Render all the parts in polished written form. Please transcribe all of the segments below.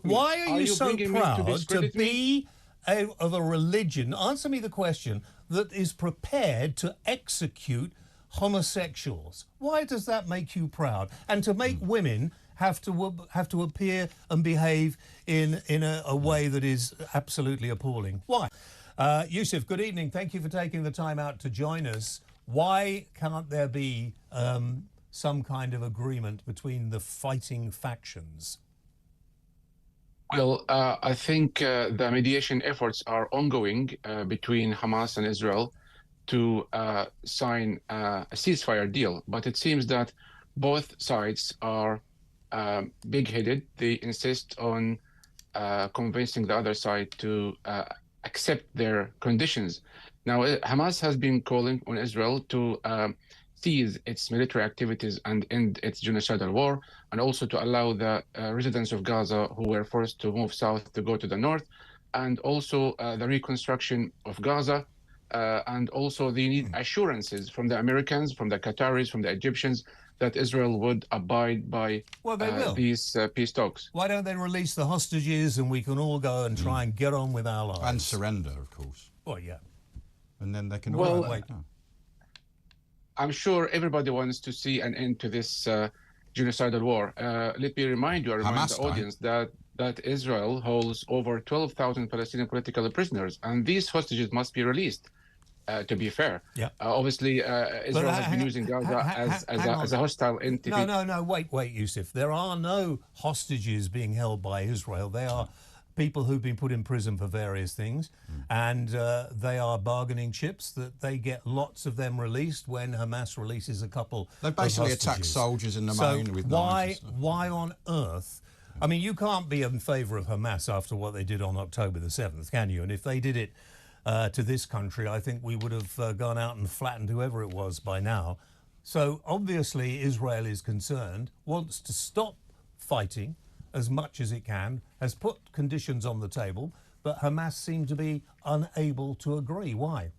Why are you so proud to be of a religion, answer me the question, that is prepared to execute homosexuals? Why does that make you proud? And to make women have to appear and behave in a way that is absolutely appalling? Why? Yusuf, good evening. Thank you for taking the time out to join us. Why can't there be some kind of agreement between the fighting factions? Well, I think the mediation efforts are ongoing between Hamas and Israel to sign a ceasefire deal. But it seems that both sides are big-headed. They insist on convincing the other side to accept their conditions. Now, Hamas has been calling on Israel to cease its military activities and end its genocidal war, and also to allow the residents of Gaza who were forced to move south to go to the north, and also the reconstruction of Gaza, and also they need assurances from the Americans, from the Qataris, from the Egyptians, that Israel would abide by these peace talks. Why don't they release the hostages and we can all go and try and get on with our lives? And surrender, of course. Well, yeah. And then they can all wait now. I'm sure everybody wants to see an end to this genocidal war. Let me remind the audience that Israel holds over 12,000 Palestinian political prisoners, and these hostages must be released, to be fair. Yeah. Obviously, Israel has been using Gaza as a hostile entity. No, wait, Yusuf. There are no hostages being held by Israel. They are people who've been put in prison for various things, and they are bargaining chips that they get lots of them released when Hamas releases a couple. They basically attack soldiers in the main with knives. Why on earth? I mean, you can't be in favour of Hamas after what they did on October the 7th, can you? And if they did it to this country, I think we would have gone out and flattened whoever it was by now. So obviously Israel is concerned, wants to stop fighting as much as it can, has put conditions on the table, but Hamas seem to be unable to agree. Why?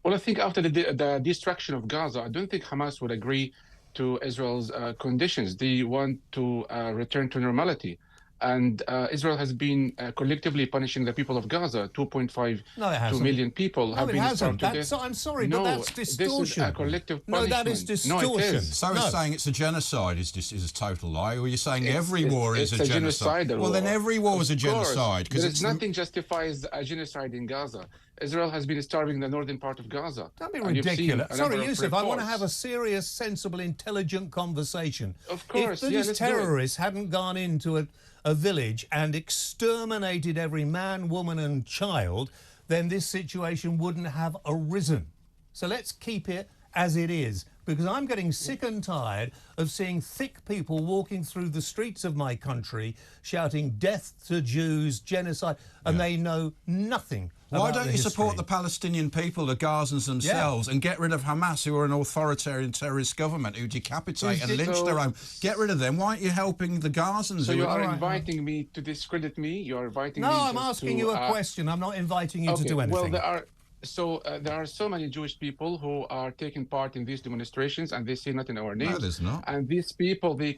Well, I think after the destruction of Gaza, I don't think Hamas would agree to Israel's conditions. They want to return to normality. And Israel has been collectively punishing the people of Gaza. 2.5 million people have been starved to death. I'm sorry, but that's distortion. This is a collective punishment. No, that is distortion. No, it is. So it's saying it's a genocide is a total lie, or you're saying every war is a genocide? Well, then every war is a genocide. Because nothing justifies a genocide in Gaza. Israel has been starving the northern part of Gaza. Don't be ridiculous. Sorry, Yusuf, I want to have a serious, sensible, intelligent conversation. Of course, if these terrorists hadn't gone into a village and exterminated every man, woman and child, then this situation wouldn't have arisen. So let's keep it as it is, because I'm getting sick and tired of seeing thick people walking through the streets of my country shouting death to Jews, genocide, and they know nothing. Why don't you support the Palestinian people, the Gazans themselves, and get rid of Hamas, who are an authoritarian terrorist government who decapitate and lynch their own? Get rid of them. Why aren't you helping the Gazans? So you are inviting me to discredit me? You are inviting me No, I'm asking you a question. I'm not inviting you to do anything. Well, there are so many Jewish people who are taking part in these demonstrations, and they say not in our names. No, there's not. And these people, they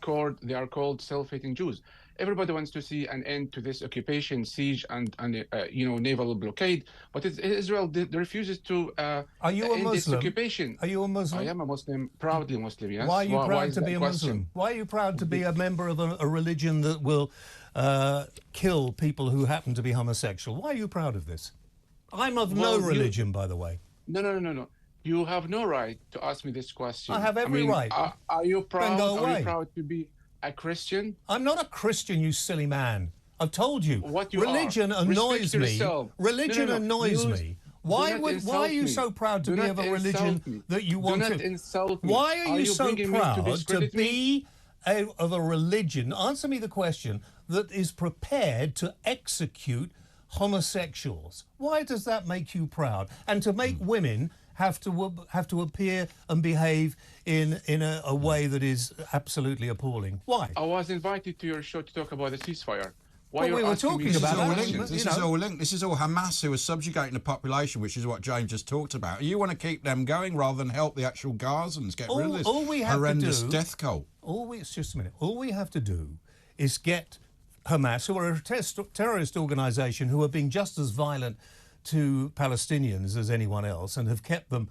are called self-hating Jews. Everybody wants to see an end to this occupation, siege, and naval blockade. But Israel refuses to Are you a end Muslim? this occupation. Are you a Muslim? I am a Muslim, proudly Muslim, yes. Why are you proud to be a question? Muslim? Why are you proud to be a member of a religion that will kill people who happen to be homosexual? Why are you proud of this? I'm of no religion, by the way. No. You have no right to ask me this question. I have every right. Are you proud? Then go away. Are you proud to be a Christian? I'm not a Christian, you silly man. I've told you. What you religion are. annoys me. Yourself. Religion annoys me. Why are you so proud to be of a religion that you want to? Do not insult me. Why are you so proud to be of a religion? Answer me the question, that is prepared to execute homosexuals. Why does that make you proud? And to make women have to appear and behave in a way that is absolutely appalling. Why? I was invited to your show to talk about the ceasefire. Why we were talking about that. This is all linked. This is all Hamas who are subjugating the population, which is what James just talked about. You want to keep them going rather than help the actual Gazans get rid of this horrendous death cult. Just a minute. All we have to do is get Hamas, who are a terrorist organisation who are being just as violent to Palestinians as anyone else and have kept them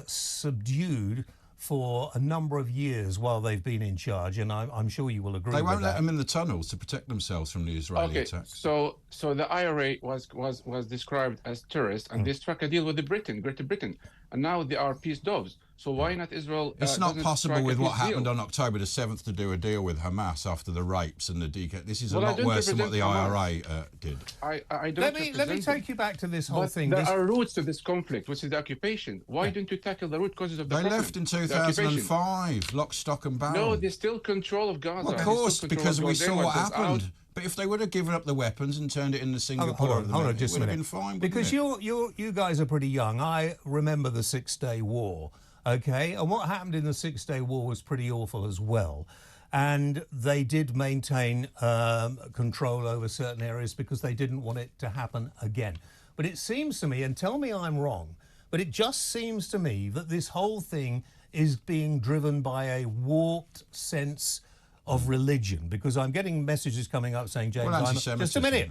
subdued for a number of years while they've been in charge, and I'm sure you will agree with that. They won't let them in the tunnels to protect themselves from the Israeli attacks. So the IRA was described as terrorist, and they struck a deal with Great Britain, and now they are peace doves. So why not Israel? It's not possible with what happened on October the 7th to do a deal with Hamas after the rapes and the This is a lot worse than what the IRA did. I don't let me take you back to this whole thing. There are roots to this conflict, which is the occupation. Why didn't you tackle the root causes of the problem? They left in 2005, lock, stock and barrel. No, there's still control of Gaza. Well, of course, because we saw what happened. But if they would have given up the weapons and turned it into Singapore, hold on, just it would have been fine. Because you guys are pretty young. I remember the 6-Day War, okay? And what happened in the 6-Day War was pretty awful as well. And they did maintain control over certain areas because they didn't want it to happen again. But it seems to me, and tell me I'm wrong, but it just seems to me that this whole thing is being driven by a warped sense of religion, because I'm getting messages coming up saying, James, just a minute,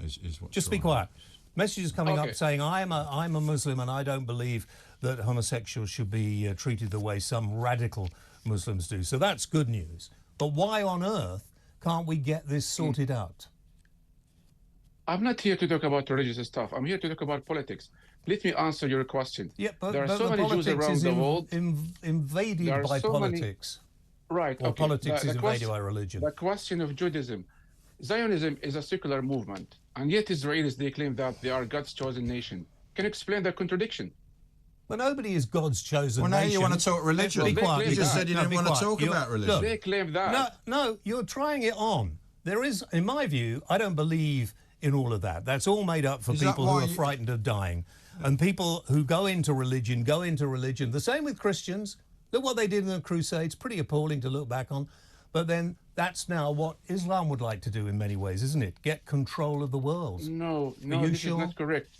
just be quiet. Messages coming up saying I'm a Muslim and I don't believe that homosexuals should be treated the way some radical Muslims do. So that's good news. But why on earth can't we get this sorted out? I'm not here to talk about religious stuff. I'm here to talk about politics. Let me answer your question. Yeah, but there are so many Jews around the world invaded by politics. Right. Or politics is invaded by religion. The question of Judaism. Zionism is a secular movement, and yet Israelis, they claim that they are God's chosen nation. Can you explain that contradiction? Well, nobody is God's chosen nation. Well, now you want to talk religion. Be quiet. You just said you didn't want to talk about religion. Look, they claim that. No, you're trying it on. There is, in my view, I don't believe in all of that. That's all made up for people who are frightened of dying. And people who go into religion. The same with Christians. Look what they did in the Crusades. Pretty appalling to look back on. But then that's now what Islam would like to do in many ways, isn't it? Get control of the world. No, this is not correct.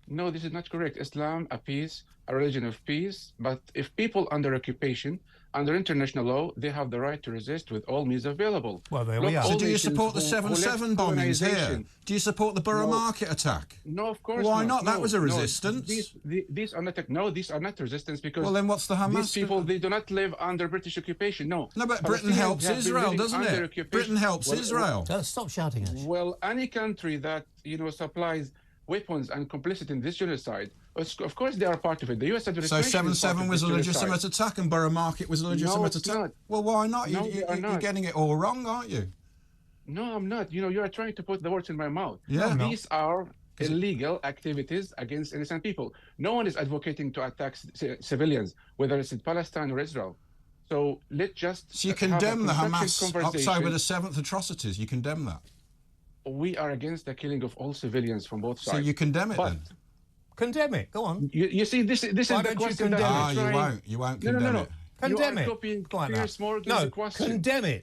No, this is not correct. Islam, a religion of peace. But if people under occupation, under international law, they have the right to resist with all means available. Well, there we are. So do you support the 7/7 bombings here? Do you support the Borough Market attack? No, of course Why not. not? That was a resistance. These are not. No, these are not resistance because. Well, then what's the Hamas? These people, they do not live under British occupation. No. No, but Britain helps Israel, doesn't it? Britain helps Israel. Stop shouting at you. Well, any country that supplies weapons and complicit in this genocide, of course they are part of it. The U.S. So 7/7 was a legitimate attack and Borough Market was a legitimate attack? Not. Well, why not? You're getting it all wrong, aren't you? No, I'm not. You are trying to put the words in my mouth. Yeah. No, these are illegal activities against innocent people. No one is advocating to attack civilians, whether it's in Palestine or Israel. So let's just... So you condemn the Hamas October the 7th atrocities. You condemn that? We are against the killing of all civilians from both sides. So you condemn it then? Condemn it. Go on. You see, this is the question that you won't condemn it. Condemn it. Condemn it.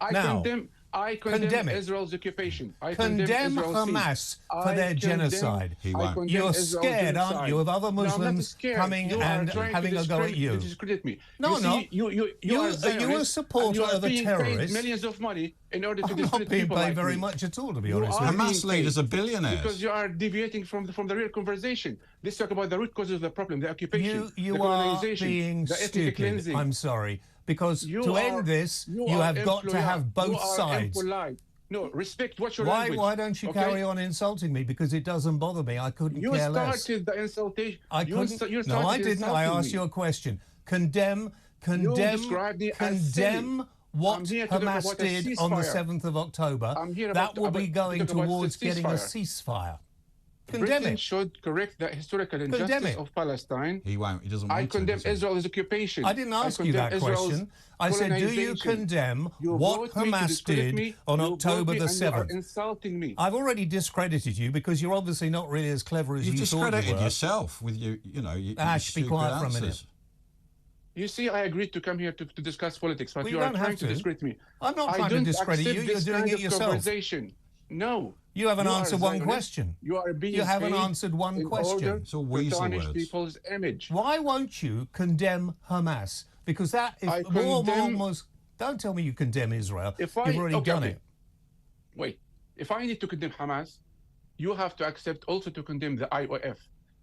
I condemn Israel's occupation. Condemn Hamas for their genocide. You're scared, aren't you, of other Muslims coming and having a go at you? Discredit me. No, no. You're a supporter of a terrorist. Millions of money in order to I'm not being paid very much at all, to be honest with you. Hamas leaders are billionaires. Because you are deviating from the real conversation. Let's talk about the root causes of the problem: the occupation, the colonization, the ethnic cleansing. I'm sorry. Because to end this, you have got to have both sides. No, respect what your language. Why don't you carry on insulting me? Because it doesn't bother me. I couldn't care less. You started the insultation. No, I didn't. I asked you a question. Condemn what Hamas did on the 7th of October. That will be going towards getting a ceasefire. Britain should correct the historical injustice of Palestine. He won't. He doesn't want to. I condemn Israel's occupation. I didn't ask you that question. I said, do you condemn what Hamas did on October the 7th? You are insulting me. I've already discredited you because you're obviously not really as clever as you thought you were. You've discredited yourself with your Ash, be quiet for a minute. You see, I agreed to come here to discuss politics, but you are trying to discredit me. I'm not trying to discredit you. You're doing it yourself. No. You haven't answered one question. You haven't answered one question. It's all weasel words. People's image. Why won't you condemn Hamas? Because that is more. Don't tell me you condemn Israel. You've already done it. Wait. if I need to condemn Hamas, you have to accept also to condemn the IOF,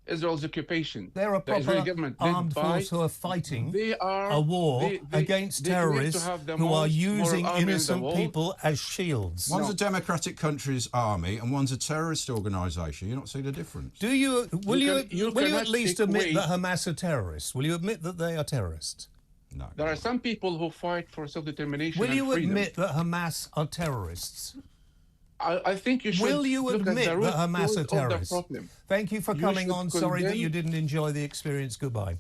Israel's occupation. They're a proper armed force who are fighting a war against terrorists who are using innocent people as shields. One's a democratic country's army and one's a terrorist organisation. You don't see the difference. Will you at least admit that Hamas are terrorists? Will you admit that they are terrorists? No. There are some people who fight for self-determination. Will you admit that Hamas are terrorists? I think you should. Will you admit that Hamas are terrorists? Problem. Thank you for coming on. Sorry that you didn't enjoy the experience. Goodbye.